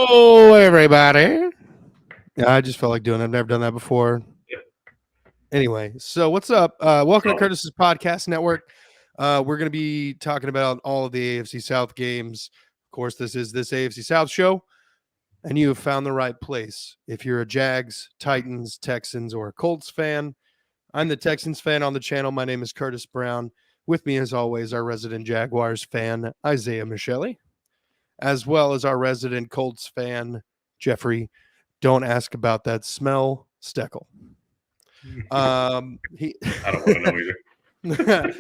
Hello, everybody. Yeah, I just felt like doing it. I've never done that before. Anyway, so what's up? Welcome to Curtis's Podcast Network. We're going to be talking about all of the AFC South games. Of course, this is this AFC South show, and you have found the right place. If you're a Jags, Titans, Texans, or a Colts fan, I'm the Texans fan on the channel. My name is Curtis Brown. With me, as always, our resident Jaguars fan, Isaiah Michele, as well as our resident Colts fan, Jeffrey. Don't ask about that smell, Steckel. He I don't want to know either.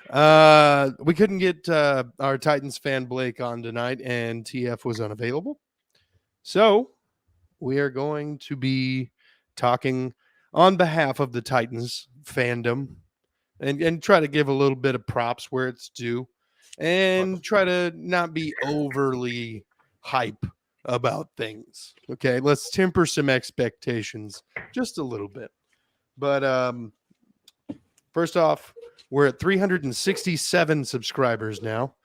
yeah. We couldn't get our Titans fan Blake on tonight, and TF was unavailable. So we are going to be talking on behalf of the Titans fandom and try to give a little bit of props where it's due and try to not be overly hype about things. Okay, let's temper some expectations just a little bit. But first off, we're at 367 subscribers now,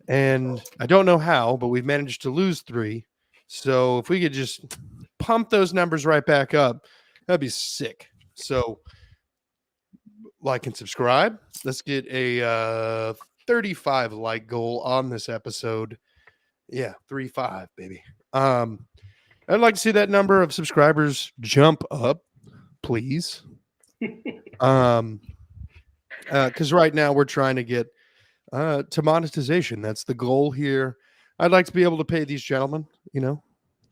and I don't know how, but we've managed to lose 3. So if we could just pump those numbers right back up, that'd be sick. So like and subscribe. Let's get a 35 like goal on this episode. Yeah, 35, baby. I'd like to see that number of subscribers jump up, please. Because right now we're trying to get to monetization. That's the goal here. I'd like to be able to pay these gentlemen,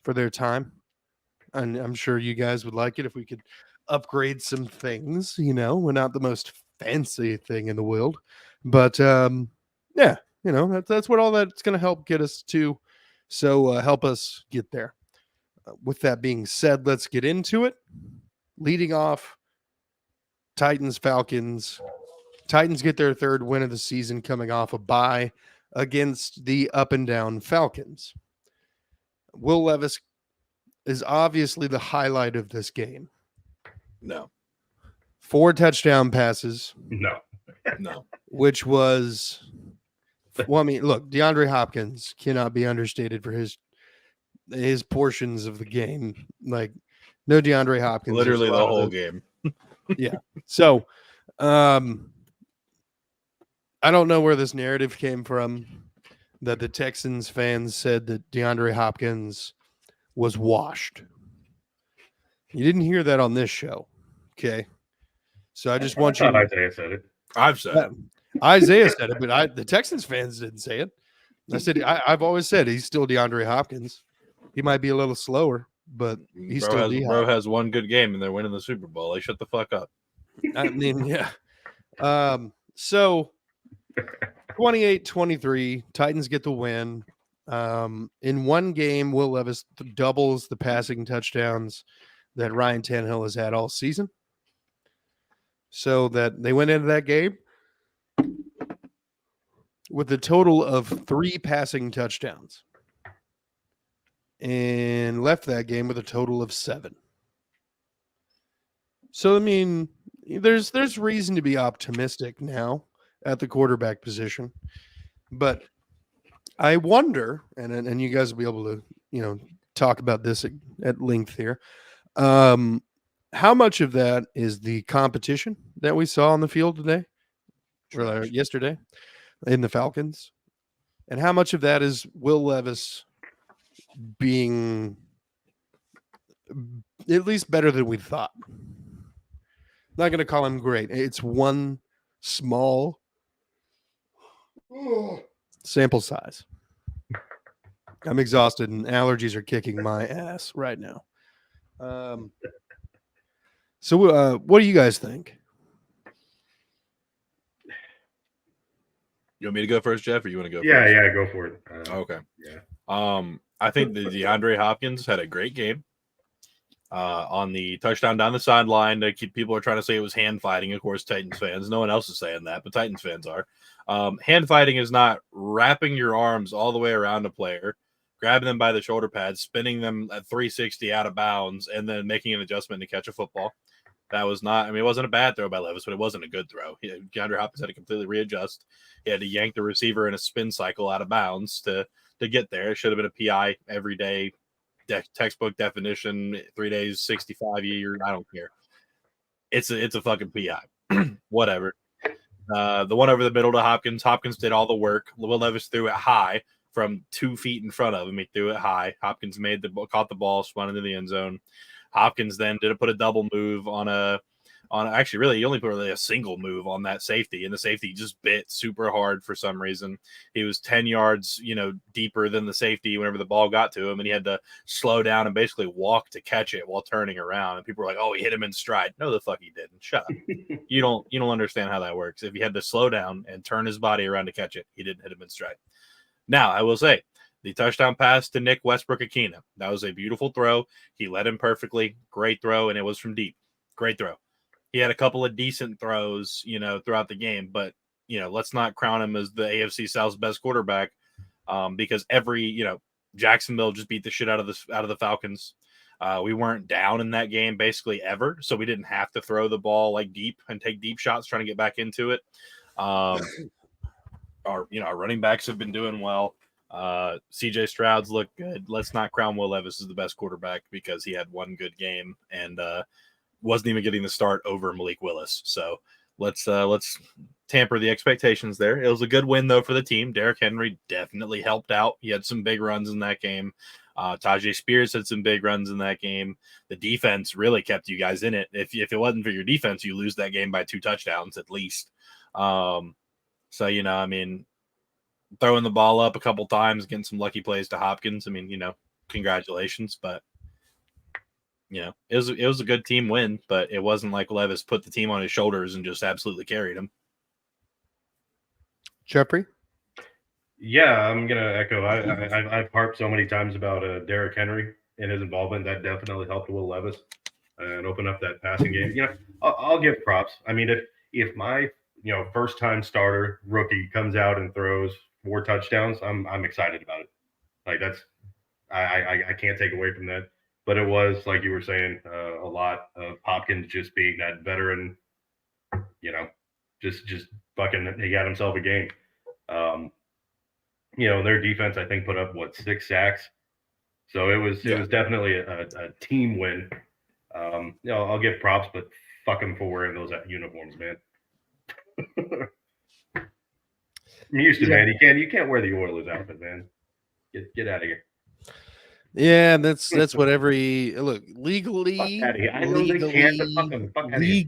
for their time. And I'm sure you guys would like it if we could upgrade some things. We're not the most fancy thing in the world, but yeah, that's what all that's going to help get us to. So help us get there. With that being said, let's get into it. Leading off, Titans, Falcons. Titans get their 3rd win of the season coming off a bye against the up and down Falcons. Will Levis is obviously the highlight of this game. No. 4 touchdown passes. No. Which was, well, I mean, look, DeAndre Hopkins cannot be understated for his portions of the game. Like, no DeAndre Hopkins. Literally the whole game. Yeah. So, I don't know where this narrative came from that the Texans fans said that DeAndre Hopkins was washed. You didn't hear that on this show. Okay. So I just want you to. Isaiah said it. I've said it. Isaiah said it, but the Texans fans didn't say it. I said I've always said he's still DeAndre Hopkins. He might be a little slower, but he's still DeAndre. Bro has one good game and they're winning the Super Bowl. Like, shut the fuck up. I mean, yeah. So 28-23, Titans get the win. In one game, Will Levis doubles the passing touchdowns that Ryan Tannehill has had all season. So that they went into that game with a total of 3 passing touchdowns and left that game with a total of 7. So, I mean, there's reason to be optimistic now at the quarterback position, but I wonder, and you guys will be able to, talk about this at length here. How much of that is the competition that we saw on the field today or yesterday in the Falcons? And how much of that is Will Levis being at least better than we thought? Not going to call him great. It's one small sample size. I'm exhausted and allergies are kicking my ass right now. So what do you guys think? You want me to go first, Jeff, or you want to go Yeah, first? yeah, go for it. Okay. Yeah. I think the DeAndre Hopkins had a great game. On the touchdown down the sideline, people are trying to say it was hand fighting. Of course, Titans fans. No one else is saying that, but Titans fans are. Hand fighting is not wrapping your arms all the way around a player, grabbing them by the shoulder pads, spinning them at 360 out of bounds, and then making an adjustment to catch a football. That was not. I mean, it wasn't a bad throw by Levis, but it wasn't a good throw. DeAndre Hopkins had to completely readjust. He had to yank the receiver in a spin cycle out of bounds to get there. It should have been a PI every day, textbook definition. 3 days, 65 years. I don't care. It's a fucking PI. Whatever. The one over the middle to Hopkins. Hopkins did all the work. Will Levis threw it high from 2 feet in front of him. He threw it high. Hopkins caught the ball, spun into the end zone. Hopkins then put a double move on actually really he only put really a single move on that safety, and the safety just bit super hard for some reason. He was 10 yards, deeper than the safety whenever the ball got to him, and he had to slow down and basically walk to catch it while turning around. And people were like, "Oh, he hit him in stride." No, the fuck he didn't. Shut up. You don't understand how that works. If he had to slow down and turn his body around to catch it, he didn't hit him in stride. Now, I will say, the touchdown pass to Nick Westbrook-Akina, that was a beautiful throw. He led him perfectly. Great throw, and it was from deep. Great throw. He had a couple of decent throws, throughout the game, but, let's not crown him as the AFC South's best quarterback because Jacksonville just beat the shit out of the Falcons. We weren't down in that game basically ever, so we didn't have to throw the ball like deep and take deep shots trying to get back into it. Our running backs have been doing well. CJ Stroud's looked good. Let's not crown Will Levis as the best quarterback because he had one good game and wasn't even getting the start over Malik Willis. So let's tamper the expectations there. It was a good win though for the team. Derrick Henry definitely helped out. He had some big runs in that game. Tajay Spears had some big runs in that game. The defense really kept you guys in it. If it wasn't for your defense, you lose that game by 2 touchdowns at least. Throwing the ball up a couple times, getting some lucky plays to Hopkins. Congratulations, but it was a good team win, but it wasn't like Levis put the team on his shoulders and just absolutely carried him. Jeffrey? Yeah, I'm gonna echo. I've harped so many times about Derrick Henry and his involvement. That definitely helped Will Levis and open up that passing game. I'll give props. I mean, if my first time starter rookie comes out and throws 4 touchdowns, I'm excited about it. Like that's I can't take away from that. But it was like you were saying, a lot of Hopkins just being that veteran. Just fucking he got himself a game. Their defense I think put up 6 sacks. So it was definitely a team win. I'll give props, but fuck them for wearing those uniforms, man. Houston, man, you can't wear the Oilers outfit, man. Get out of here. Yeah, that's what every look legally. I know they can't, but fuck out of here.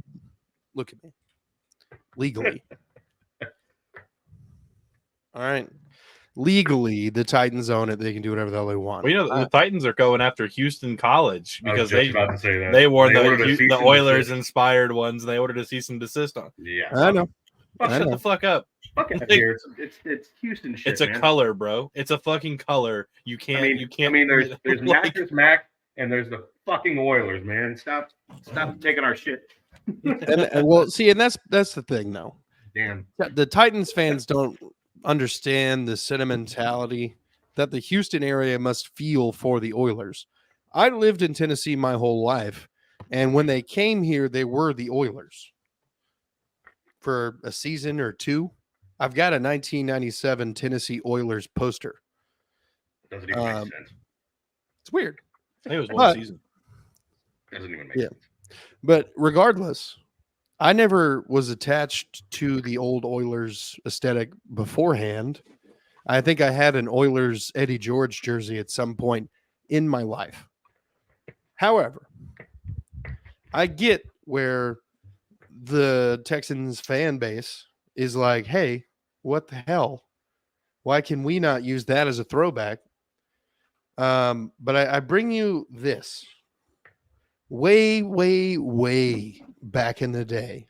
Look at me. Legally. All right. Legally, the Titans own it. They can do whatever the hell they want. Well, the Titans are going after Houston College because about to say that. They wore the Oilers inspired ones. And they ordered a cease and desist on. Yeah, I know. Shut the fuck up. Fuck out here. It's Houston shit. It's a color, bro. It's a fucking color. You can't. There's Mattress Mac and there's the fucking Oilers, man. Stop taking our shit. and that's the thing, though. Damn. The Titans fans don't understand the sentimentality that the Houston area must feel for the Oilers. I lived in Tennessee my whole life, and when they came here, they were the Oilers for a season or 2. I've got a 1997 Tennessee Oilers poster. Doesn't even make sense. It's weird. I think it was one season. Doesn't even make sense. But regardless, I never was attached to the old Oilers aesthetic beforehand. I think I had an Oilers Eddie George jersey at some point in my life. However, I get where the Texans fan base is like, hey, what the hell? Why can we not use that as a throwback? But I bring you this. Way, way, way back in the day,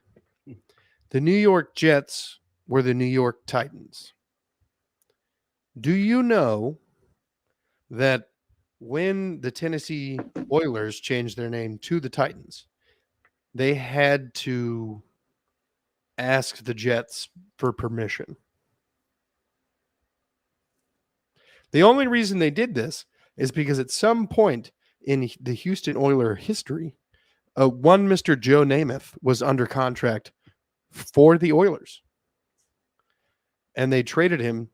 the New York Jets were the New York Titans. Do you know that when the Tennessee Oilers changed their name to the Titans, they had to ask the Jets for permission? The only reason they did this is because at some point in the Houston Oilers history, one Mr. Joe Namath was under contract for the Oilers, and they traded him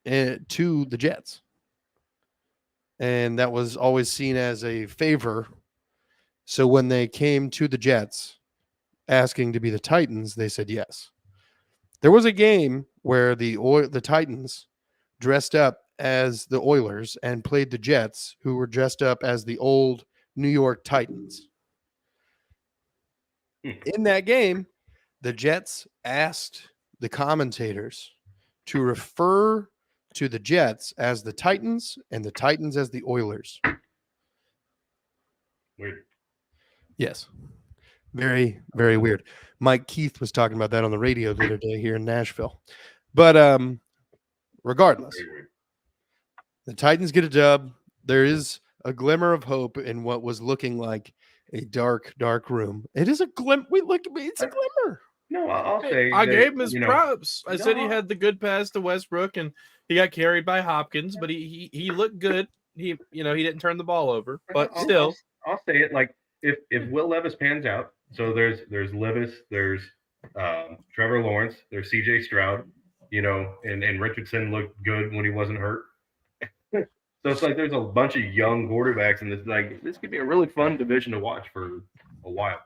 to the Jets. And that was always seen as a favor. So when they came to the Jets asking to be the Titans, they said yes. There was a game where the Titans dressed up as the Oilers and played the Jets, who were dressed up as the old New York Titans. In that game, the Jets asked the commentators to refer to the Jets as the Titans and the Titans as the Oilers. Weird. Yes. Very, very weird. Mike Keith was talking about that on the radio the other day here in Nashville. But regardless, Very weird. the Titans get a dub. There is a glimmer of hope in what was looking like a dark, dark room. It is a glimmer. It's a glimmer. No, I'll Hey, say I that, gave him his you know, props. I said he No. had the good pass to Westbrook, and he got carried by Hopkins, but he looked good. He didn't turn the ball over, but still, I'll say it like if Will Levis pans out, so there's Levis, there's Trevor Lawrence, there's C.J. Stroud, and Richardson looked good when he wasn't hurt. So it's like there's a bunch of young quarterbacks, and this could be a really fun division to watch for a while.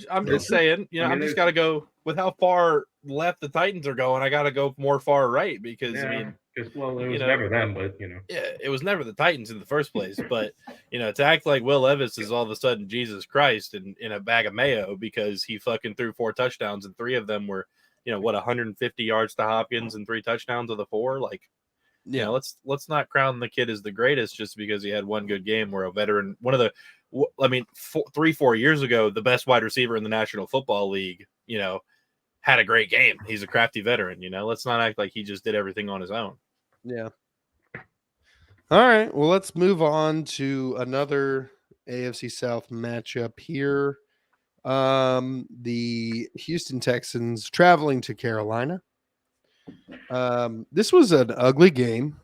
I'm just saying, I'm just got to go with how far left the Titans are going. I got to go more far right because it was never them, but yeah, it was never the Titans in the first place. But to act like Will Levis is all of a sudden Jesus Christ in a bag of mayo because he fucking threw 4 touchdowns and 3 of them were 150 yards to Hopkins and 3 touchdowns of the 4. Like, Yeah. let's not crown the kid as the greatest just because he had one good game where a veteran, 3-4 years ago, the best wide receiver in the National Football League, had a great game. He's a crafty veteran, let's not act like he just did everything on his own. Yeah. All right. Well, let's move on to another AFC South matchup here. The Houston Texans traveling to Carolina. This was an ugly game.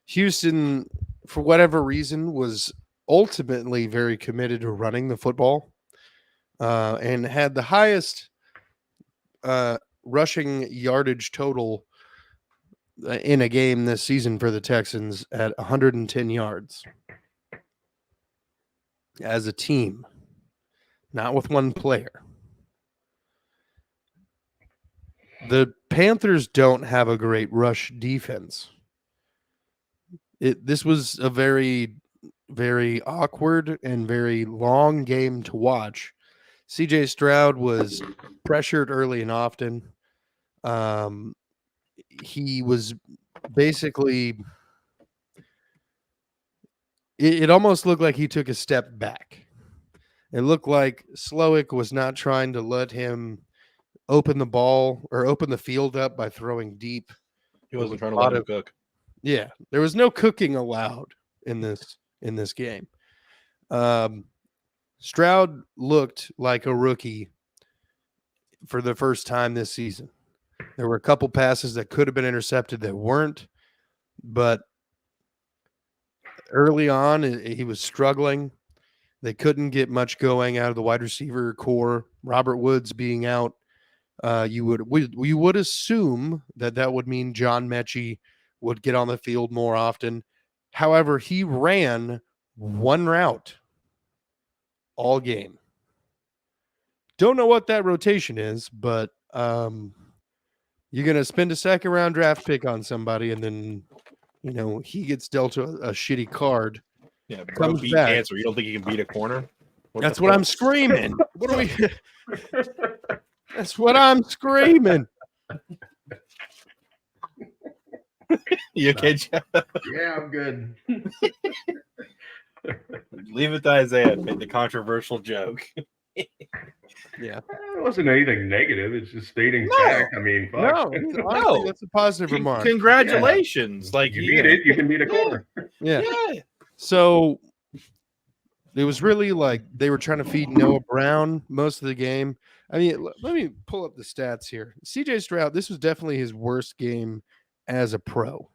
Houston, for whatever reason, was ultimately very committed to running the football and had the highest rushing yardage total in a game this season for the Texans at 110 yards as a team, not with one player. The Panthers don't have a great rush defense. This was a very, very awkward and very long game to watch. CJ Stroud was pressured early and often. He was basically, it almost looked like he took a step back. It looked like Slowick was not trying to let him open the ball or open the field up by throwing deep. He wasn't trying to let him cook. Yeah, there was no cooking allowed in this game. Stroud looked like a rookie for the first time this season. There were a couple passes that could have been intercepted that weren't, but early on he was struggling. They couldn't get much going out of the wide receiver core. Robert Woods being out, you would assume that would mean John Mechie would get on the field more often. However, he ran one route all game. Don't know what that rotation is, but you're going to spend a second round draft pick on somebody and then, he gets dealt a shitty card. Yeah, bro, beat cancer. You don't think he can beat a corner? That's what I'm screaming. What are we? That's what I'm screaming. You okay, Jeff? Yeah, I'm good. Leave it to Isaiah to make the controversial joke. Yeah. It wasn't anything negative. It's just stating fact. I mean, fuck. No, that's a positive remark. Congratulations. Yeah. Like you beat it, you can beat a corner. Yeah. So it was really like they were trying to feed Noah Brown most of the game. I mean, let me pull up the stats here. CJ Stroud, this was definitely his worst game as a pro.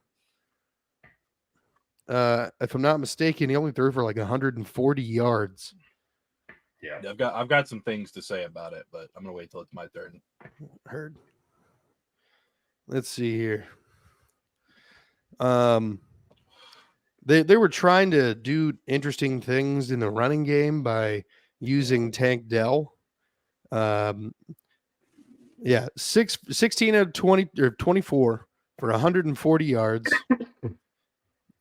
If I'm not mistaken, he only threw for like 140 yards. Yeah. I've got some things to say about it, but I'm gonna wait till it's my turn. Heard. Let's see here. They were trying to do interesting things in the running game by using Tank Dell. Yeah, 16 out of 20 or 24 for 140 yards,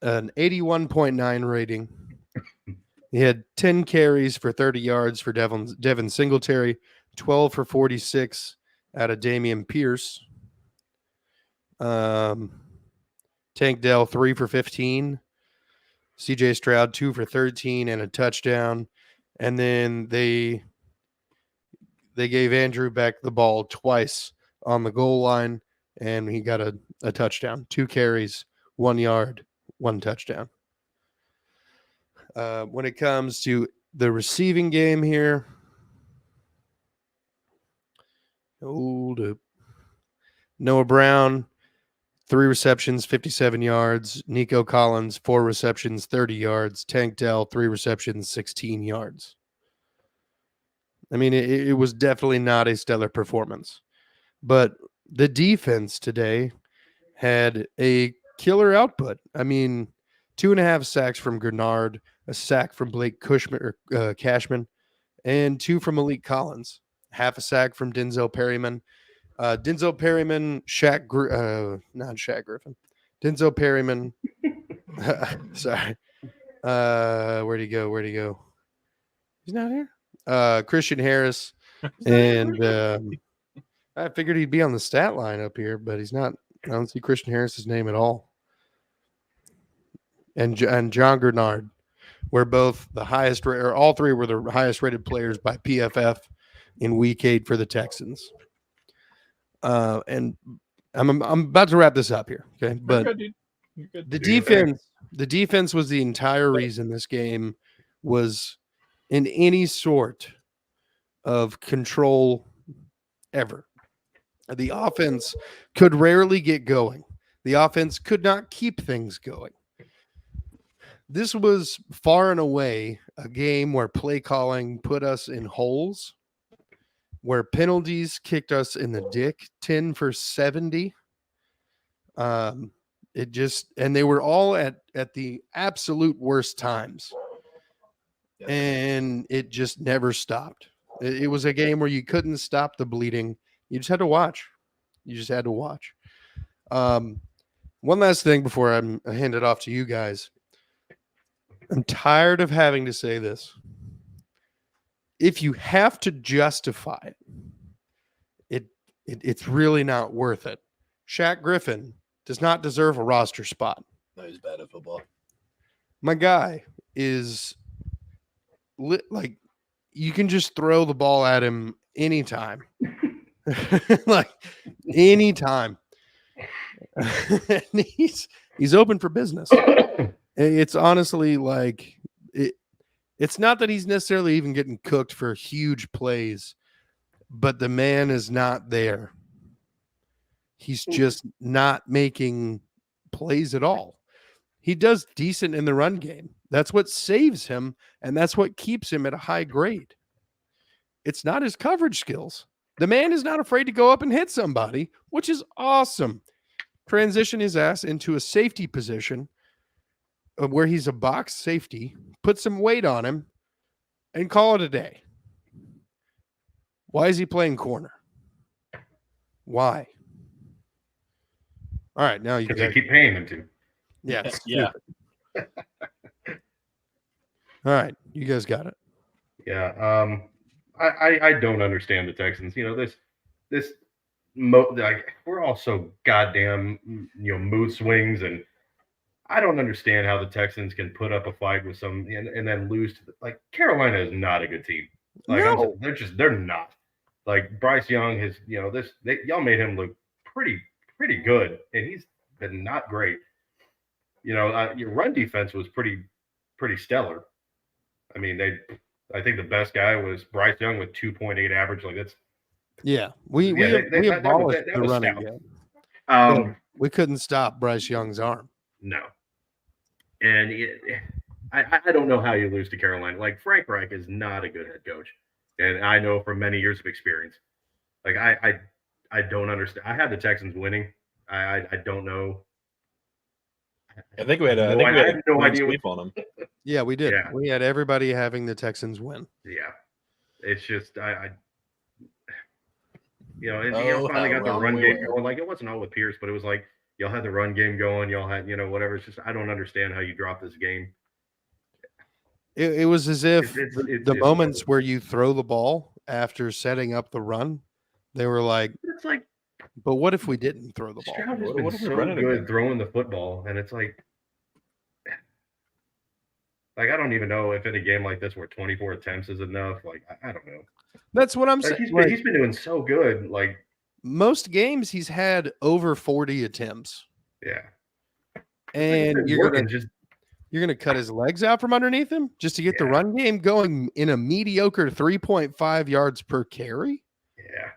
an 81.9 rating. He had 10 carries for 30 yards for Devin Singletary, 12 for 46 out of Damian Pierce. Tank Dell 3 for 15. CJ Stroud 2 for 13 and a touchdown. And then they gave Andrew Beck the ball twice on the goal line, and he got a touchdown. 2 carries, 1 yard, 1 touchdown. When it comes to the receiving game here, hold up. Noah Brown, 3 receptions, 57 yards. Nico Collins, 4 receptions, 30 yards. Tank Dell, 3 receptions, 16 yards. I mean, it was definitely not a stellar performance. But the defense today had a killer output. I mean, 2.5 sacks from Grenard, a sack from Blake Cashman, and 2 from Malik Collins. Half a sack from Denzel Perryman. Denzel Perryman, not Shaq Griffin. Denzel Perryman. Sorry. Where'd he go? He's not here. Christian Harris. And I figured he'd be on the stat line up here, but he's not. I don't see Christian Harris's name at all. And John Grenard were both the highest, or all three were the highest rated players by PFF in Week 8 for the Texans. And I'm about to wrap this up here, okay? But You're good. the defense was the entire reason this game was in any sort of control ever. The offense could rarely get going. The offense could not keep things going. This was far and away a game where play calling put us in holes, where penalties kicked us in the dick, 10 for 70. And they were all at the absolute worst times. And it just never stopped. It was a game where you couldn't stop the bleeding. You just had to watch. One last thing before I hand it off to you guys. I'm tired of having to say this. If you have to justify it's really not worth it. Shaq Griffin does not deserve a roster spot. No, he's bad at football. My guy is like, you can just throw the ball at him anytime. Like anytime. he's open for business. It's honestly like it's not that he's necessarily even getting cooked for huge plays, but the man is not there. He's just not making plays at all. He does decent in the run game. That's what saves him, and that's what keeps him at a high grade. It's not his coverage skills. The man is not afraid to go up and hit somebody, which is awesome. Transition his ass into a safety position where he's a box safety, put some weight on him, and call it a day. Why is he playing corner? Why? All right, now you because they keep paying him to. Yeah. Yeah. All right, you guys got it. Yeah. I don't understand the Texans. You know, we're all so goddamn, mood swings, and I don't understand how the Texans can put up a fight with some and then lose to Carolina is not a good team. No. They're not. Like Bryce Young has, y'all made him look pretty good, and he's been not great. Your run defense was pretty stellar. I mean, I think the best guy was Bryce Young with 2.8 average. Like that's we abolished the running game. We couldn't stop Bryce Young's arm. No, and I don't know how you lose to Carolina. Like Frank Reich is not a good head coach, and I know from many years of experience. Like I don't understand. I had the Texans winning. I don't know. I think we had No, I a have no clean idea what. sweep on them. Yeah, we did. Yeah, We had everybody having the Texans win. yeah. It's just I and y'all Oh, finally how got the wrong run we game were. going. Like it wasn't all with Pierce, but it was like y'all had the run game going. Y'all had whatever. It's just I don't understand how you drop this game. It was as It's if it's it's, the it's moments where you throw the ball after setting up the run, they were like, it's like but what if we didn't throw the ball? Stroud has What been if we so run it again? good throwing the football, and it's like I don't even know if in a game like this where 24 attempts is enough. Like I don't know. That's what I'm Like saying. Like he's been doing so good. Like most games, he's had over 40 attempts, yeah, it's and been working. Just you're gonna cut his legs out from underneath him just to get the yeah, run game going in a mediocre 3.5 yards per carry. yeah.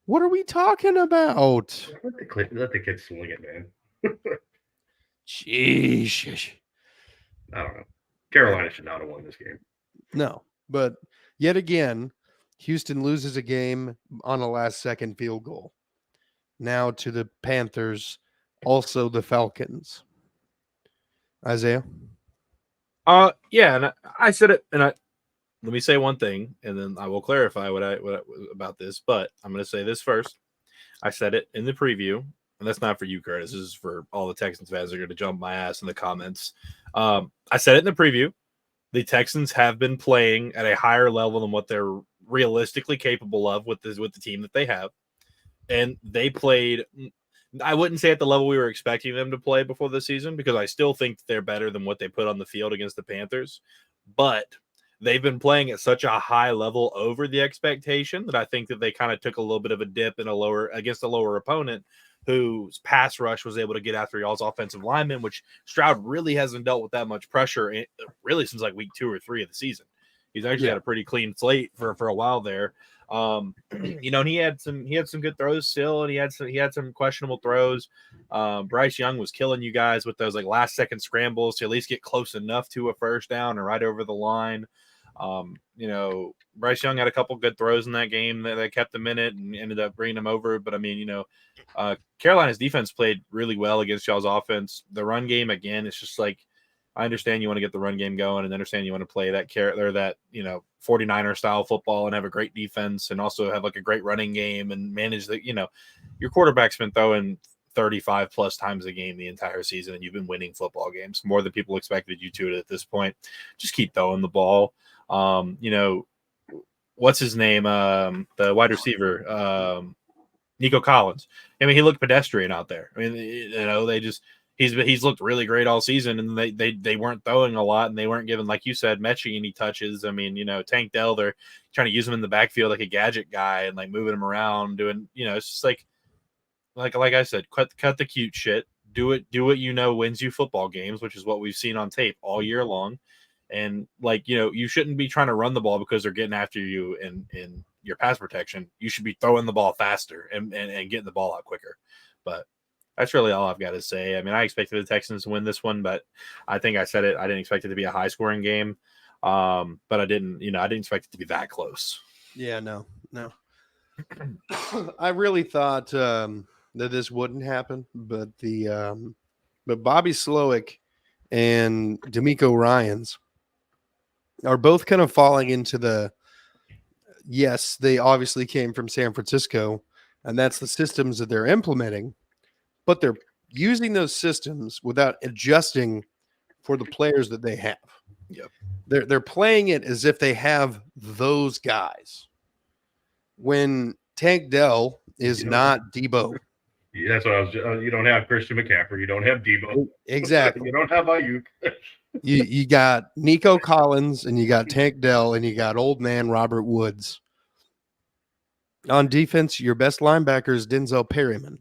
What are we talking about? Let the kid swing it, man. Jeez. I don't know. Carolina should not have won this game. No, but yet again, Houston loses a game on a last second field goal. Now to the Panthers, also the Falcons. Isaiah? Yeah, and I said it, and let me say one thing, and then I will clarify what about this. But I'm going to say this first. I said it in the preview, and that's not for you, Curtis. This is for all the Texans fans that are going to jump my ass in the comments. I said it in the preview. The Texans have been playing at a higher level than what they're realistically capable of with the team that they have, and they played. I wouldn't say at the level we were expecting them to play before the season, because I still think they're better than what they put on the field against the Panthers, but they've been playing at such a high level over the expectation that I think that they kind of took a little bit of a dip in against a lower opponent whose pass rush was able to get after y'all's offensive linemen, which Stroud really hasn't dealt with that much pressure really since like week 2 or 3 of the season. He's actually had a pretty clean slate for a while there. And he had some good throws still, and he had some questionable throws. Bryce Young was killing you guys with those like last second scrambles to at least get close enough to a first down or right over the line. Bryce Young had a couple good throws in that game that kept them in it and ended up bringing them over. But I mean, Carolina's defense played really well against y'all's offense. The run game, again, it's just like, I understand you want to get the run game going and understand you want to play that 49er style football and have a great defense and also have like a great running game and manage your quarterback's been throwing 35 plus times a game the entire season, and you've been winning football games more than people expected you to at this point. Just keep throwing the ball. What's his name? The wide receiver, Nico Collins. I mean, he looked pedestrian out there. I mean, he's looked really great all season, and they weren't throwing a lot, and they weren't giving, like you said, Mechie any touches. I mean, Tank Dell, they're trying to use him in the backfield like a gadget guy and like moving him around, doing, it's just like I said, cut the cute shit. Do what wins you football games, which is what we've seen on tape all year long. And you shouldn't be trying to run the ball because they're getting after you in your pass protection. You should be throwing the ball faster and getting the ball out quicker. But that's really all I've got to say. I mean, I expected the Texans to win this one, but I think I said it. I didn't expect it to be a high scoring game. But I didn't expect it to be that close. Yeah, no. I really thought that this wouldn't happen, but but Bobby Slowick and D'Amico Ryans are both kind of falling into yes, they obviously came from San Francisco, and that's the systems that they're implementing, but they're using those systems without adjusting for the players that they have. Yep. They're playing it as if they have those guys. When Tank Dell is not Debo. Yeah, that's what I was. You don't have Christian McCaffrey. You don't have Debo. Exactly. You don't have Ayuk. you got Nico Collins, and you got Tank Dell, and you got old man Robert Woods. On defense, your best linebacker is Denzel Perryman.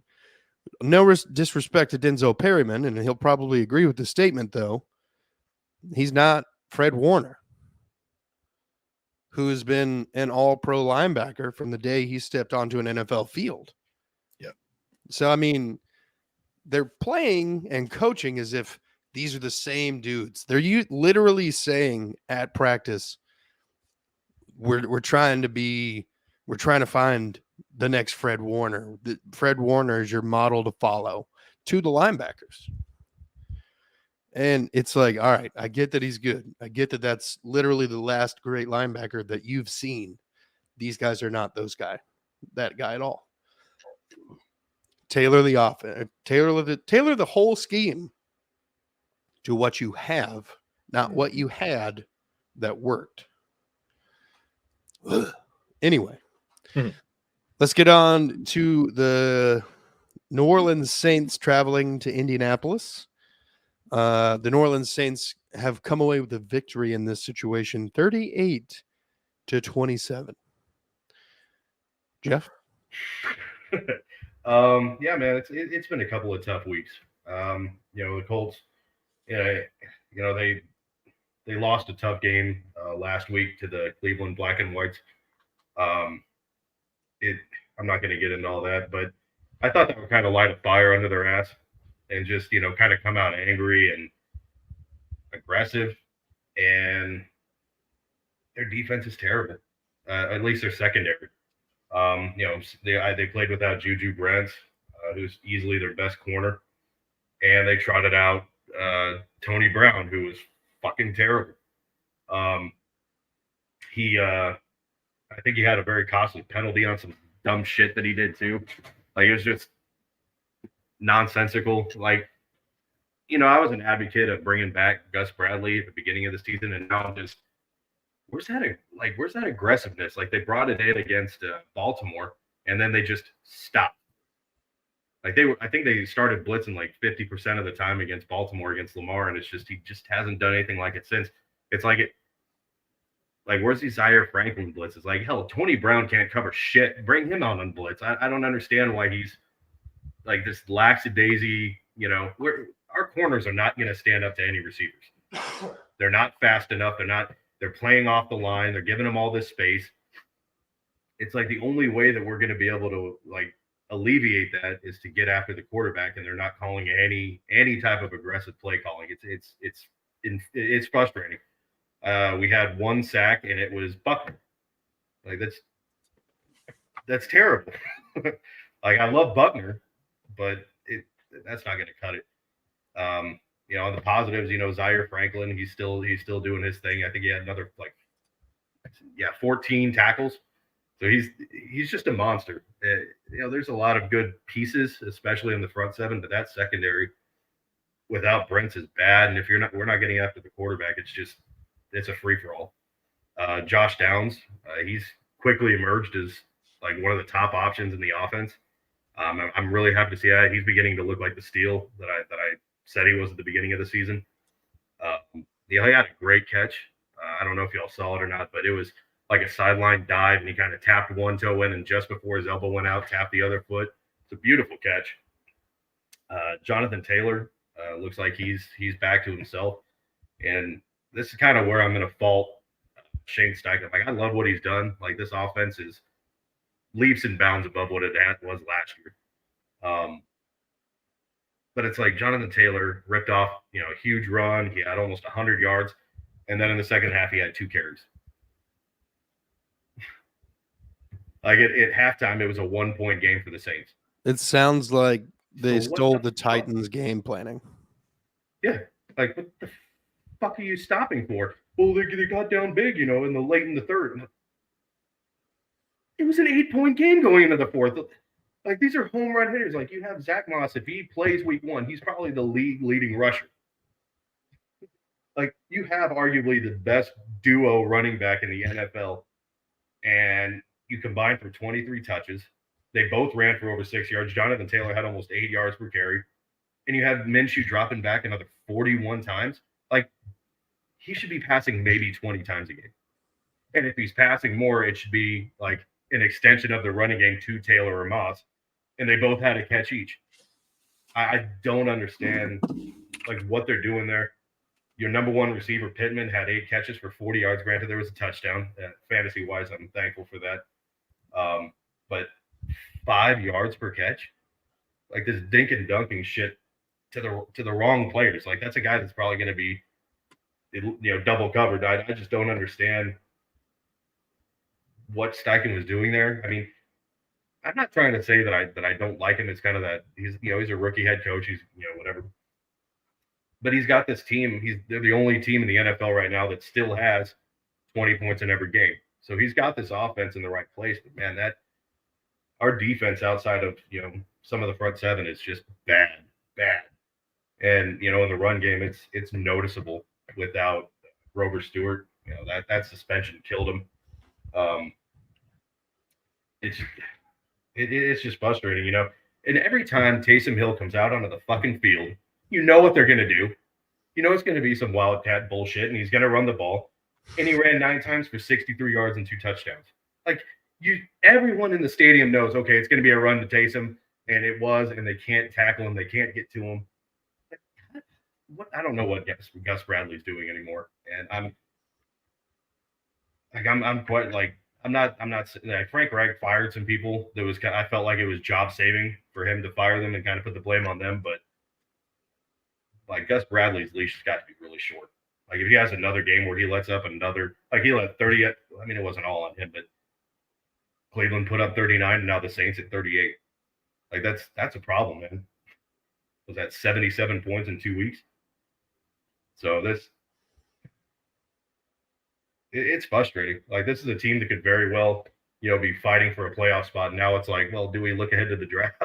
No disrespect to Denzel Perryman, and he'll probably agree with the statement, though. He's not Fred Warner, who has been an all-pro linebacker from the day he stepped onto an NFL field. Yep. So, I mean, they're playing and coaching as if these are the same dudes. They're literally saying at practice, we're trying to find the next Fred Warner. Fred Warner is your model to follow to the linebackers. And it's like, all right, I get that he's good. I get that that's literally the last great linebacker that you've seen. These guys are not that guy at all. Tailor the offense, tailor the whole scheme to what you have, not what you had that worked. Ugh. Anyway, let's get on to the New Orleans Saints traveling to Indianapolis. The New Orleans Saints have come away with a victory in this situation, 38-27. Jeff? Yeah, man, it's been a couple of tough weeks. The Colts, they lost a tough game last week to the Cleveland Black and Whites. I'm not going to get into all that, but I thought that would kind of light a fire under their ass and just kind of come out angry and aggressive. And their defense is terrible. At least their secondary. They played without Juju Brents, who's easily their best corner, and they trotted out Tony Brown, who was fucking terrible. I think he had a very costly penalty on some dumb shit that he did too. Like, it was just nonsensical. Like, I was an advocate of bringing back Gus Bradley at the beginning of the season, and now I'm just, where's that aggressiveness? Like, they brought it in against Baltimore, and then they just stopped. Like, I think they started blitzing like 50% of the time against Baltimore, against Lamar, and he just hasn't done anything like it since. It's like where's these Zaire Franklin blitzes? Like, hell, Tony Brown can't cover shit. Bring him out on blitz. I don't understand why he's like this lackadaisy. Our corners are not going to stand up to any receivers. They're not fast enough. They're playing off the line. They're giving them all this space. It's like the only way that we're going to be able to like alleviate that is to get after the quarterback, and they're not calling any type of aggressive play calling. It's frustrating. We had one sack, and it was Buckner. Like, that's terrible. Like, I love Buckner, but that's not going to cut it. On the positives, Zaire Franklin, he's still doing his thing. I think he had another 14 tackles. So he's just a monster. There's a lot of good pieces, especially in the front seven, but that secondary without Brents is bad. And if we're not getting after the quarterback, it's a free for all. Josh Downs, he's quickly emerged as like one of the top options in the offense. I'm really happy to see that. He's beginning to look like the steal that I said he was at the beginning of the season. He had a great catch. I don't know if y'all saw it or not, but it was like a sideline dive, and he kind of tapped one toe in, and just before his elbow went out, tapped the other foot. It's a beautiful catch. Jonathan Taylor looks like he's back to himself, and this is kind of where I'm going to fault Shane Steichen. Like, I love what he's done. Like, this offense is leaps and bounds above what it was last year. But it's like Jonathan Taylor ripped off, a huge run. He had almost 100 yards. And then in the second half, he had 2 carries. Like, at halftime, it was a 1-point game for the Saints. It sounds like they stole the Titans' game planning. Yeah. Like, what the fuck are you stopping for? Well, they got down big, in the third. It was an 8-point game going into the fourth. Like, these are home run hitters. Like, you have Zach Moss. If he plays week 1, he's probably the league leading rusher. Like, you have arguably the best duo running back in the NFL, and you combine for 23 touches. They both ran for over 6 yards. Jonathan Taylor had almost 8 yards per carry. And you have Minshew dropping back another 41 times. Like, he should be passing maybe 20 times a game. And if he's passing more, it should be like an extension of the running game to Taylor or Moss. And they both had a catch each. I don't understand like what they're doing there. Your number one receiver, Pittman, had 8 catches for 40 yards. Granted, there was a touchdown. Fantasy-wise, I'm thankful for that. But 5 yards per catch? Like, this dink and dunking shit to the wrong players. Like that's a guy that's probably going to be, double covered. I just don't understand what Steichen was doing there. I mean, I'm not trying to say that I don't like him. It's kind of that he's a rookie head coach. He's whatever, but he's got this team. They're the only team in the NFL right now that still has 20 points in every game. So he's got this offense in the right place. But man, that our defense outside of some of the front seven is just bad. And in the run game, it's noticeable without Grover Stewart. That suspension killed him. It's just frustrating, And every time Taysom Hill comes out onto the fucking field, you know what they're gonna do. It's gonna be some wildcat bullshit, and he's gonna run the ball. And he ran 9 times for 63 yards and 2 touchdowns. Like everyone in the stadium knows, okay, it's gonna be a run to Taysom, and it was, and they can't tackle him, they can't get to him. I don't know what Gus Bradley's doing anymore, and I'm quite like I'm not like Frank Reich fired some people. I felt like it was job saving for him to fire them and kind of put the blame on them, but like Gus Bradley's leash has got to be really short. Like if he has another game where he lets up another, like he let 30. I mean, it wasn't all on him, but Cleveland put up 39, and now the Saints at 38. Like that's a problem, man. Was that 77 points in 2 weeks? So it's frustrating. Like this is a team that could very well, be fighting for a playoff spot. Now it's like, well, do we look ahead to the draft?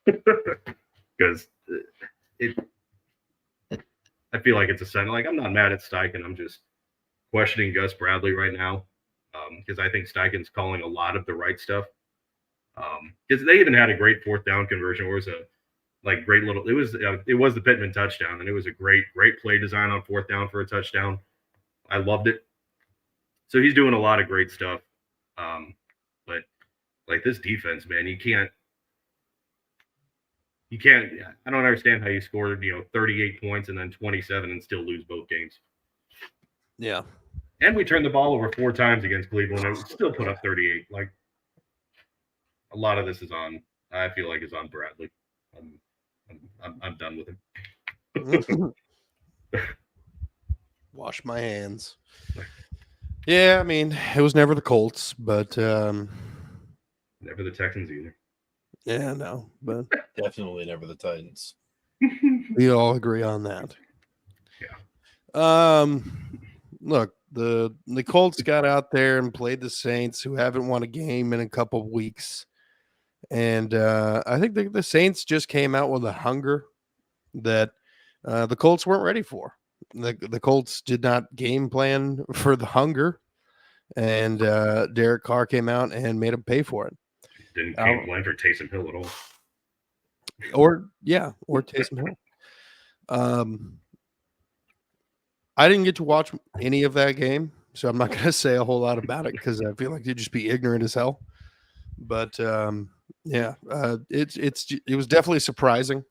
Because I feel like it's a sign. Like I'm not mad at Steichen. I'm just questioning Gus Bradley right now because I think Steichen's calling a lot of the right stuff. Because they even had a great 4th down conversion where it was great little. It was the Pittman touchdown, and it was a great play design on 4th down for a touchdown. I loved it. So he's doing a lot of great stuff. But like this defense, man, you can't. I don't understand how you scored, 38 points and then 27 and still lose both games. Yeah. And we turned the ball over 4 times against Cleveland and still put up 38. Like a lot of this I feel like is on Bradley. I'm done with him. Wash my hands. Yeah, I mean, it was never the Colts, but never the Texans either. Yeah, no, but definitely never the Titans. We all agree on that. Yeah. Look, the Colts got out there and played the Saints, who haven't won a game in a couple of weeks, and I think the Saints just came out with a hunger that the Colts weren't ready for. The Colts did not game plan for the hunger, and Derek Carr came out and made them pay for it. Didn't game plan for Taysom Hill at all. Or Taysom Hill. I didn't get to watch any of that game, so I'm not going to say a whole lot about it because I feel like you'd just be ignorant as hell. But it was definitely surprising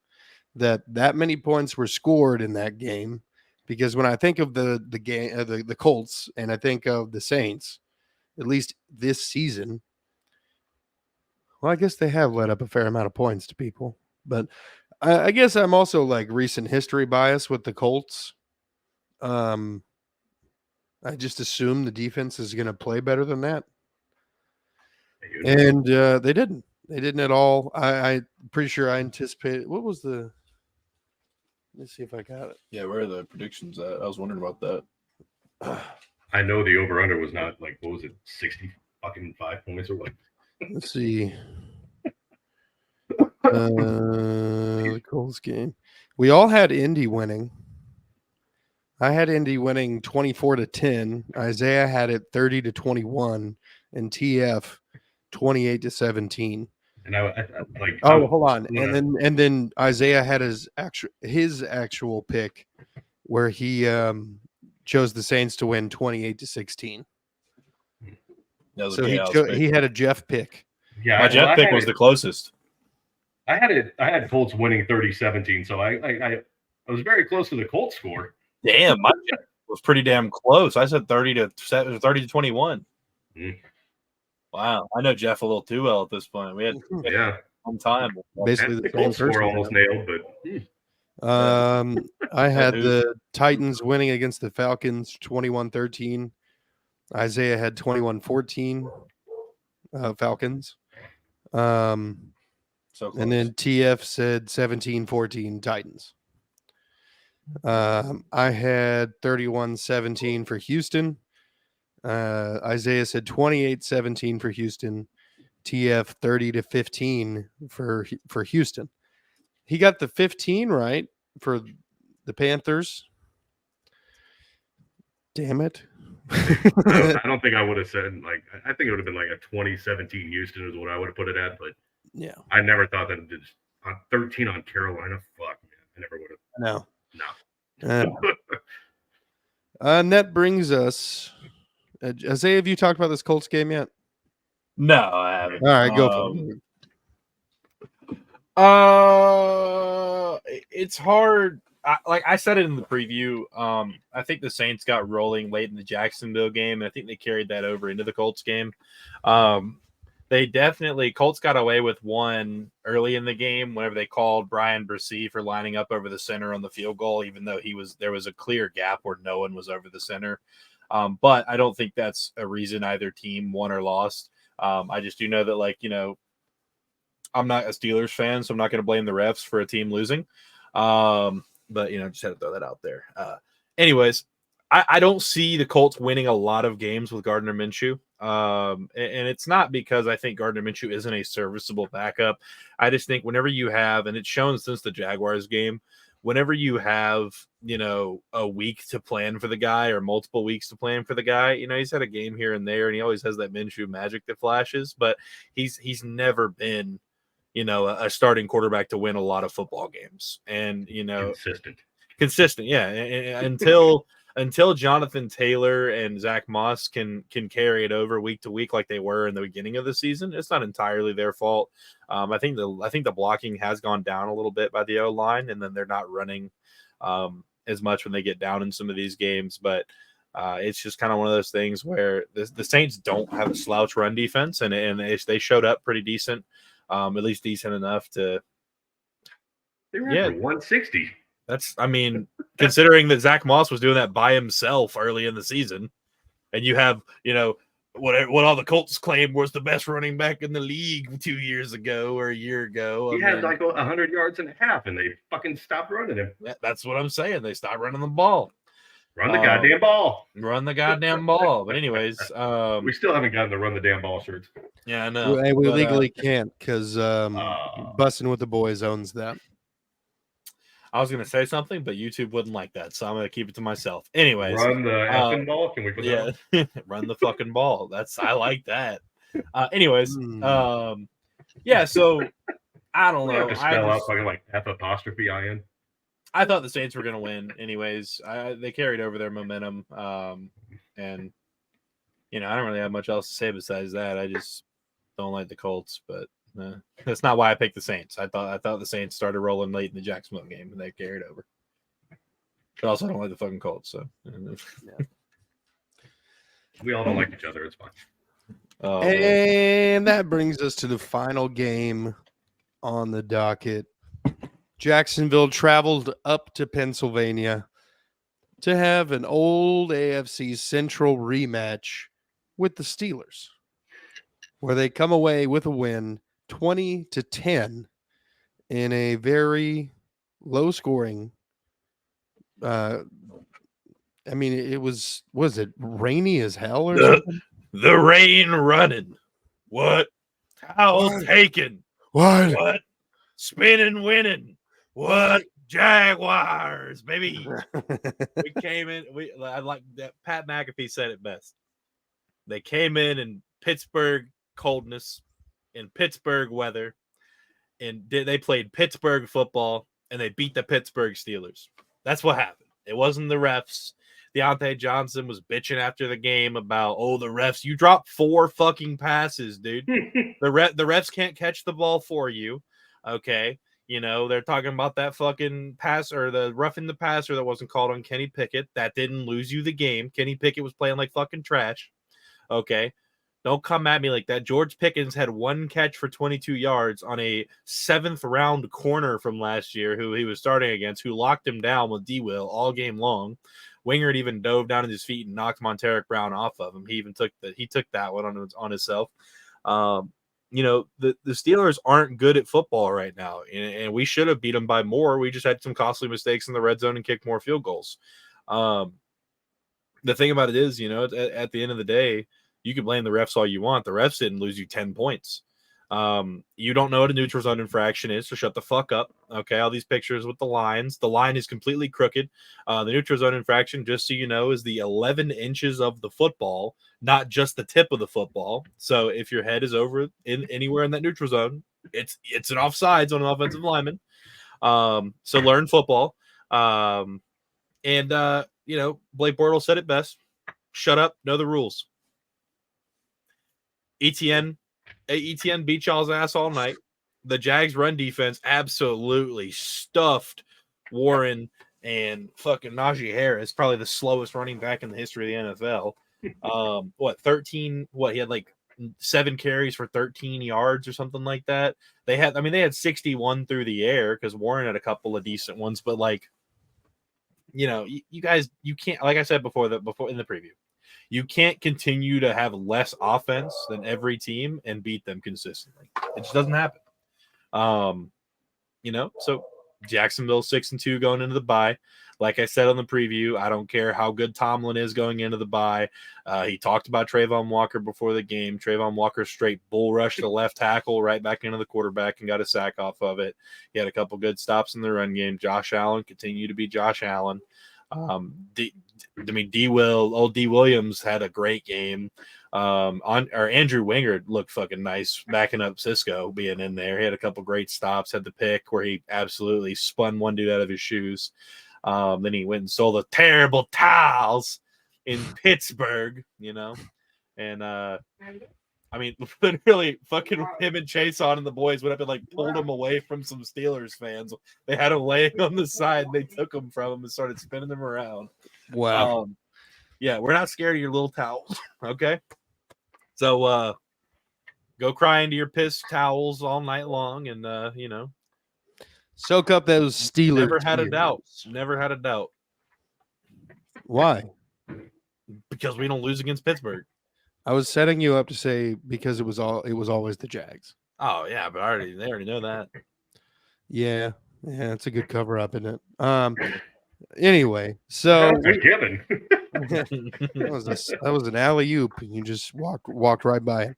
that many points were scored in that game, because when I think of the game, the Colts, and I think of the Saints, at least this season, well, I guess they have let up a fair amount of points to people, but I guess I'm also like recent history bias with the Colts. I just assume the defense is going to play better than that, and they didn't. They didn't at all. I'm pretty sure I anticipated. What was the? Let's see if I got it. Yeah, where are the predictions at? I was wondering about that. I know the over-under was not like, what was it, 65 points or what? Let's see. The Colts game. We all had Indy winning. I had Indy winning 24-10. Isaiah had it 30-21, and TF 28-17. And I like. Hold on. And then Isaiah had his actual pick where he chose the Saints to win 28-16. So he had a Jeff pick. Yeah, my Jeff pick was the closest. I had Colts winning 30-17, so I was very close to the Colts score. Damn, my Jeff was pretty damn close. I said 30-21. Wow, I know Jeff a little too well at this point. We had one time basically the same Colts score almost nailed, but I had news. the Titans winning against the Falcons 21-13. Isaiah had 21-14 Falcons. So close. And then TF said 17-14 Titans. I had 31-17 for Houston. Isaiah said 28-17 for Houston. TF 30-15 for Houston. He got the 15 right for the Panthers. Damn it. I don't think I would have said like. I think it would have been like a 2017 Houston is what I would have put it at, but Yeah. I never thought that it did on 13 on Carolina. Fuck, man, I never would have. No. No. And that brings us. Isaiah, have you talked about this Colts game yet? No, I haven't. All right, go for it. It's hard. Like I said it in the preview. I think the Saints got rolling late in the Jacksonville game, and I think they carried that over into the Colts game. Colts got away with one early in the game whenever they called Brian Bresee for lining up over the center on the field goal, even though there was a clear gap where no one was over the center. But I don't think that's a reason either team won or lost. I just do know that, I'm not a Steelers fan, so I'm not going to blame the refs for a team losing. But, just had to throw that out there. Anyways, I don't see the Colts winning a lot of games with Gardner Minshew. And it's not because I think Gardner Minshew isn't a serviceable backup. I just think whenever you have, and it's shown since the Jaguars game, whenever you have, a week to plan for the guy or multiple weeks to plan for the guy, he's had a game here and there, and he always has that Minshew magic that flashes, but he's never been, a starting quarterback to win a lot of football games. And, consistent. Yeah. And until Jonathan Taylor and Zach Moss can carry it over week to week like they were in the beginning of the season, it's not entirely their fault. I think the blocking has gone down a little bit by the O-line, and then they're not running as much when they get down in some of these games. But it's just kind of one of those things where the Saints don't have a slouch run defense, and they showed up pretty decent, at least decent enough to. They ran for 160. Considering that Zach Moss was doing that by himself early in the season, and you have, what all the Colts claimed was the best running back in the league 2 years ago or a year ago. He had like 100 yards and a half, and they fucking stopped running him. That's what I'm saying. They stopped running the ball. Run the goddamn ball. Run the goddamn ball. But anyways, we still haven't gotten the run the damn ball shirts. Yeah, I know. We legally can't because Bussin' with the Boys owns that. I was going to say something, but YouTube wouldn't like that, so I'm going to keep it to myself. Anyways, run the effing ball. Can we put that on? Run the fucking ball. I like that. Anyways, yeah. So I don't know. Have to spell out fucking like F''IN. I thought the Saints were going to win. Anyways, they carried over their momentum, and I don't really have much else to say besides that. I just don't like the Colts, but. That's not why I picked the Saints. I thought the Saints started rolling late in the Jacksonville game and they carried over. But also, I don't like the fucking Colts. So yeah. We all don't like each other. It's fine. And that brings us to the final game on the docket. Jacksonville traveled up to Pennsylvania to have an old AFC Central rematch with the Steelers, where they come away with a win 20-10 in a very low scoring. It was it rainy as hell or something? The rain running. What? How taken? What? Spinning winning. What? Jaguars, baby. We came in. I like that. Pat McAfee said it best. They came in Pittsburgh coldness, in Pittsburgh weather, and they played Pittsburgh football, and they beat the Pittsburgh Steelers. That's what happened. It wasn't the refs. Deontay Johnson was bitching after the game about, the refs. You dropped 4 fucking passes, dude. The refs can't catch the ball for you. Okay. They're talking about that fucking pass or the roughing the passer that wasn't called on Kenny Pickett. That didn't lose you the game. Kenny Pickett was playing like fucking trash. Okay. Don't come at me like that. George Pickens had 1 catch for 22 yards on a 7th round corner from last year who he was starting against, who locked him down with D-Will all game long. Wingard even dove down at his feet and knocked Monteric Brown off of him. He even took that one on himself. The Steelers aren't good at football right now, and we should have beat them by more. We just had some costly mistakes in the red zone and kicked more field goals. The thing about it is, at the end of the day, you can blame the refs all you want. The refs didn't lose you 10 points. You don't know what a neutral zone infraction is, so shut the fuck up. Okay, all these pictures with the lines. The line is completely crooked. The neutral zone infraction, just so you know, is the 11 inches of the football, not just the tip of the football. So if your head is over anywhere in that neutral zone, it's an offsides on an offensive lineman. So learn football. Blake Bortles said it best. Shut up, know the rules. ETN beat y'all's ass all night. The Jags run defense absolutely stuffed Warren and fucking Najee Harris, probably the slowest running back in the history of the NFL. He had like 7 carries for 13 yards or something like that. They had 61 through the air because Warren had a couple of decent ones, but you guys, you can't, like I said before in the preview, you can't continue to have less offense than every team and beat them consistently. It just doesn't happen. So Jacksonville 6-2 going into the bye. Like I said on the preview, I don't care how good Tomlin is going into the bye. He talked about Trayvon Walker before the game. Trayvon Walker straight bull rushed the left tackle right back into the quarterback and got a sack off of it. He had a couple good stops in the run game. Josh Allen continued to be Josh Allen. D. Williams had a great game. Andrew Wingard looked fucking nice backing up Cisco being in there. He had a couple great stops, had the pick where he absolutely spun one dude out of his shoes. Then he went and sold the terrible towels in Pittsburgh, and literally fucking him and Chase on and the boys went up and pulled him away from some Steelers fans. They had him laying on the side and they took him from him and started spinning them around. Wow. We're not scared of your little towels. Okay. So go cry into your piss towels all night long and soak up those Steelers. Never had a doubt. Why? Because we don't lose against Pittsburgh. I was setting you up to say because it was always the Jags. Oh yeah, but they already know that. Yeah, it's a good cover up, isn't it? Anyway, so That's a given. that was an alley-oop, and you just walked right by it.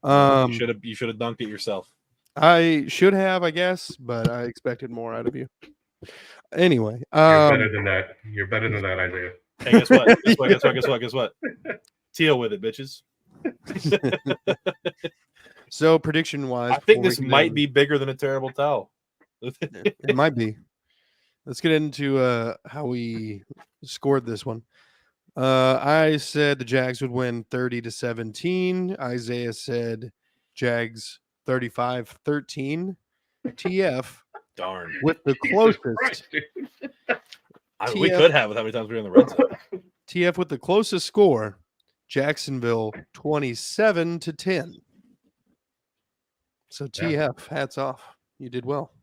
You should have dunked it yourself. I should have, I guess, but I expected more out of you. Anyway, You're better than that. You're better than that, Isaiah. Hey, guess what? Guess what? Teal with it, bitches. So prediction-wise, I think this might be bigger than a terrible towel. It might be. Let's get into how we scored this one. I said the Jags would win 30-17. Isaiah said Jags 35-13. TF Darn. with the closest. We could have with how many times we were in the red zone. TF with the closest score. Jacksonville 27-10. So TF, hats off. You did well.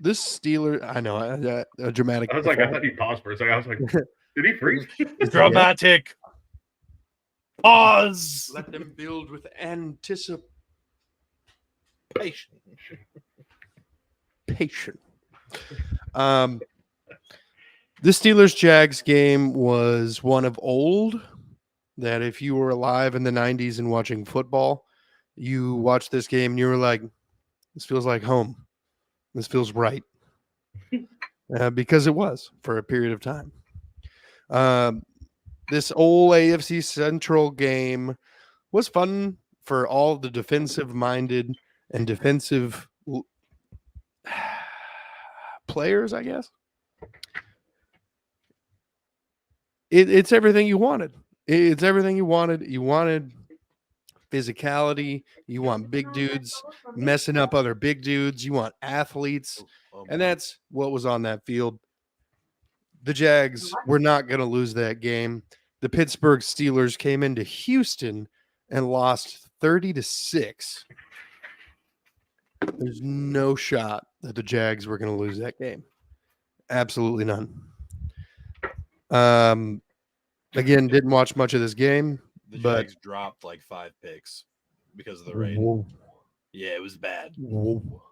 This Steeler, I know, a dramatic. I was like, I thought he paused for a second. I was like, did he freeze? Dramatic. Pause. Let them build with anticipation. This Steelers-Jags game was one of old that if you were alive in the 90s and watching football, you watched this game and you were like, this feels like home. This feels right. Because it was for a period of time. This old AFC Central game was fun for all the defensive-minded and defensive players, I guess. It's everything you wanted. It's everything you wanted. You wanted physicality. You want big dudes messing up other big dudes. You want athletes. And that's what was on that field. The Jags were not going to lose that game. The Pittsburgh Steelers came into Houston and lost 30-6. There's no shot that the Jags were going to lose that game. Absolutely none. Again, didn't watch much of this game. The but Jags dropped like 5 picks because of the rain. Whoa. Yeah, it was bad. Whoa.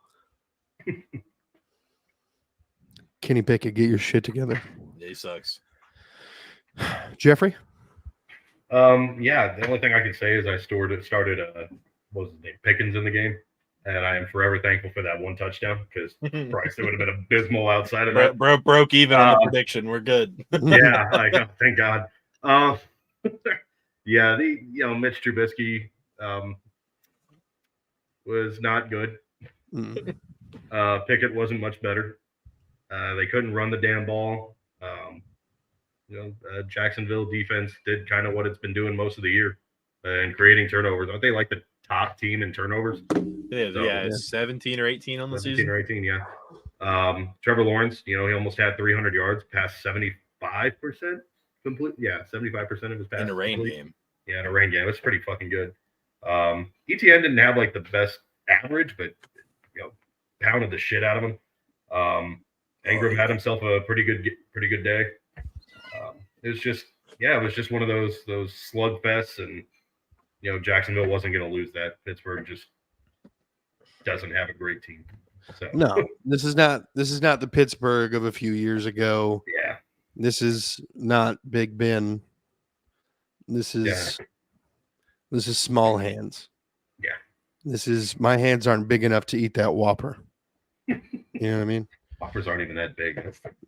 Kenny Pickett, get your shit together. Yeah, he sucks. Jeffrey? Yeah, the only thing I can say is I started what was his name, Pickens in the game, and I am forever thankful for that one touchdown because Bryce, it would have been abysmal outside of that. Broke even on the prediction. We're good. Yeah, like thank God. Yeah, Mitch Trubisky was not good. Pickett wasn't much better. They couldn't run the damn ball. Jacksonville defense did kind of what it's been doing most of the year and creating turnovers. Aren't they like the top team in turnovers? Yeah, 17 or 18 on the 17 season. or 18, yeah. Trevor Lawrence, he almost had 300 yards, passed 75% complete. Yeah, 75% of his passes in a rain complete. game. Yeah, in a rain game. It's pretty fucking good. ETN didn't have like the best average, but pounded the shit out of him. Ingram had himself a pretty good day. It was just one of those slugfests, and Jacksonville wasn't going to lose that. Pittsburgh just doesn't have a great team. So No, this is not the Pittsburgh of a few years ago. Yeah, this is not Big Ben. This is small hands. Yeah, this is my hands aren't big enough to eat that Whopper. You know what I mean? Whoppers aren't even that big.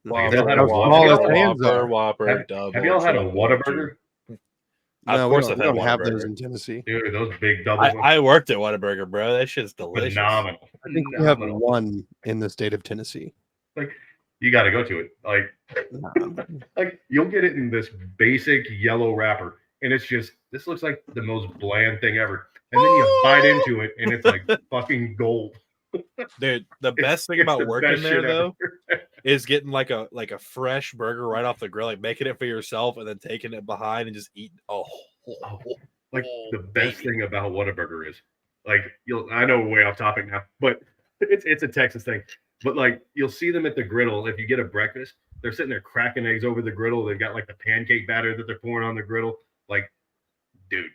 Whopper, have y'all had a Whopper, double. Have y'all had a Whataburger? No, of course, we I've don't had have Whataburger. those in Tennessee. Dude, those big double. I worked at Whataburger, bro. That shit's delicious. Phenomenal. I think we have one in the state of Tennessee. Like, you got to go to it. Like you'll get it in this basic yellow wrapper, and it's just this looks like the most bland thing ever. And then you bite into it, and it's like fucking gold. Dude, the best thing about working there though is getting like a fresh burger right off the grill, like making it for yourself and then taking it behind and just eating. The best thing about Whataburger is like I know we're way off topic now, but it's a Texas thing. But like you'll see them at the griddle if you get a breakfast, they're sitting there cracking eggs over the griddle. They've got like the pancake batter that they're pouring on the griddle. Like, dude,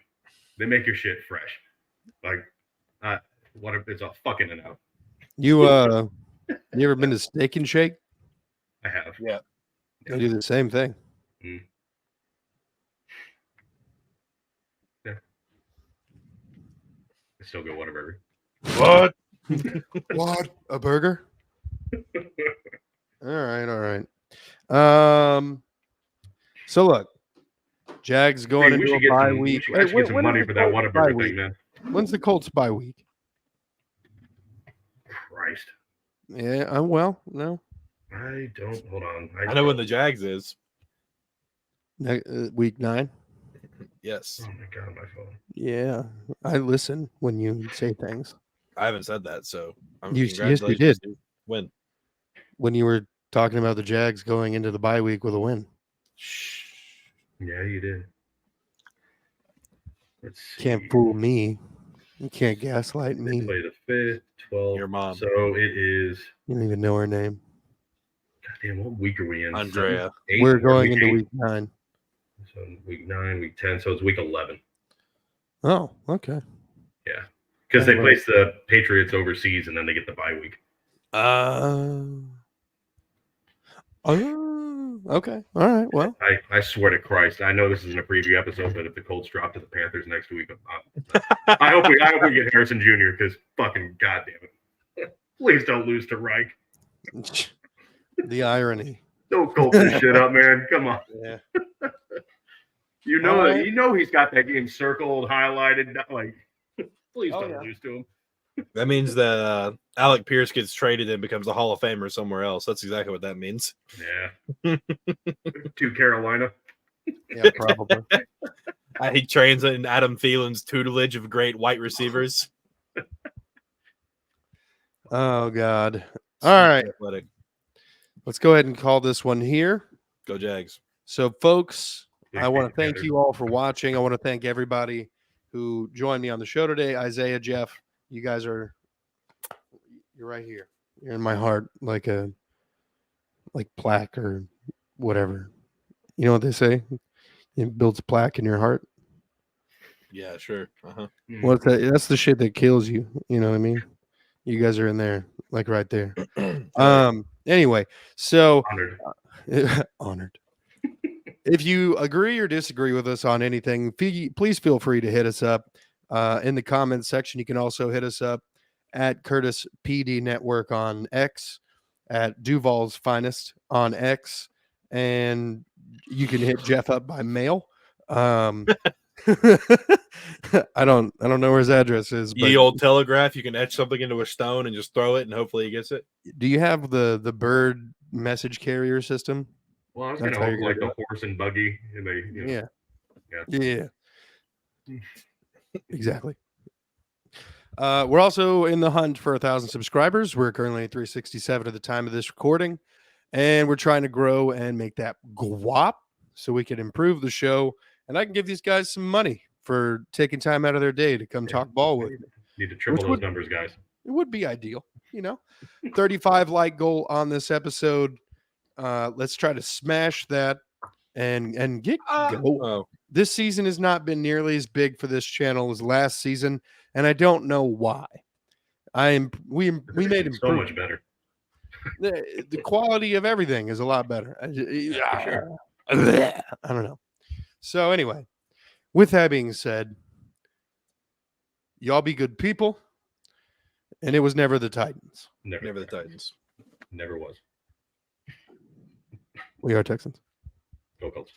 they make your shit fresh. Like, it's a fucking enough. You ever been to Steak and Shake? I have. Yeah. They do the same thing. Mm. Yeah. I still go Whataburger. What? What? A burger? All right. So look, Jags going Hey, we into should a bye We week. should actually get some money for that Colts Whataburger bye thing, man. When's the Colts bye week? Christ. Yeah, well, no. I don't. Hold on. I know when the Jags is. Week 9. Yes. Oh my god, my phone. Yeah, I listen when you say things. I haven't said that, so Yes, you congratulations. did. When? When you were talking about the Jags going into the bye week with a win. Yeah, you did. Let's see. Can't fool me. You can't gaslight They me. play the 5th, 12th. Your mom. So it is. You don't even know her name. Goddamn, what week are we in? Andrea. 8? We're going into 8? week 9. So week 9, week 10. So it's week 11. Oh, okay. Yeah, because they place the Patriots overseas and then they get the bye week. Okay. All right. Well, I swear to Christ, I know this isn't a preview episode, but if the Colts drop to the Panthers next week, I hope we get Harrison Jr. because fucking goddamn it, please don't lose to Reich. the irony. Don't Colt this shit up, man. Come on. Yeah. You know he's got that game circled, highlighted. Like, please don't lose to him. That means that Alec Pierce gets traded and becomes a Hall of Famer somewhere else. That's exactly what that means. Yeah. To Carolina. Yeah, probably. He trains in Adam Thielen's tutelage of great white receivers. Oh God. All right. Athletic. Let's go ahead and call this one here. Go Jags. So, folks, Big I want to Panthers. thank you all for watching. I want to thank everybody who joined me on the show today. Isaiah, Jeff, you guys you're right here. You're in my heart like plaque or whatever. You know what they say? It builds plaque in your heart. Yeah, sure. Uh-huh. Well, that's the shit that kills you. You know what I mean? You guys are in there, like right there. Anyway, so Honored. honored. If you agree or disagree with us on anything, please feel free to hit us up in the comments section. You can also hit us up at Curtis PD Network on X, at Duval's Finest on X, and you can hit Jeff up by mail. I don't know where his address is. But Ye old telegraph. You can etch something into a stone and just throw it, and hopefully he gets it. do you have the bird message carrier system? Well, I was That's going to how hope you're like gonna the horse and buggy. And they, Yeah. Exactly. We're also in the hunt for 1,000 subscribers. We're currently at 367 at the time of this recording, and we're trying to grow and make that guap so we can improve the show. And I can give these guys some money for taking time out of their day to come talk ball with me. Need to triple Which those would- numbers, guys. It would be ideal, 35 like goal on this episode. Let's try to smash that and get go. Oh, This season has not been nearly as big for this channel as last season, and I don't know why. We made so improvement. much better. The quality of everything is a lot better. For sure. I don't know. So anyway, with that being said, y'all be good people, and it was never the Titans. never the Titans. Never was. We are Texans. Go Colts.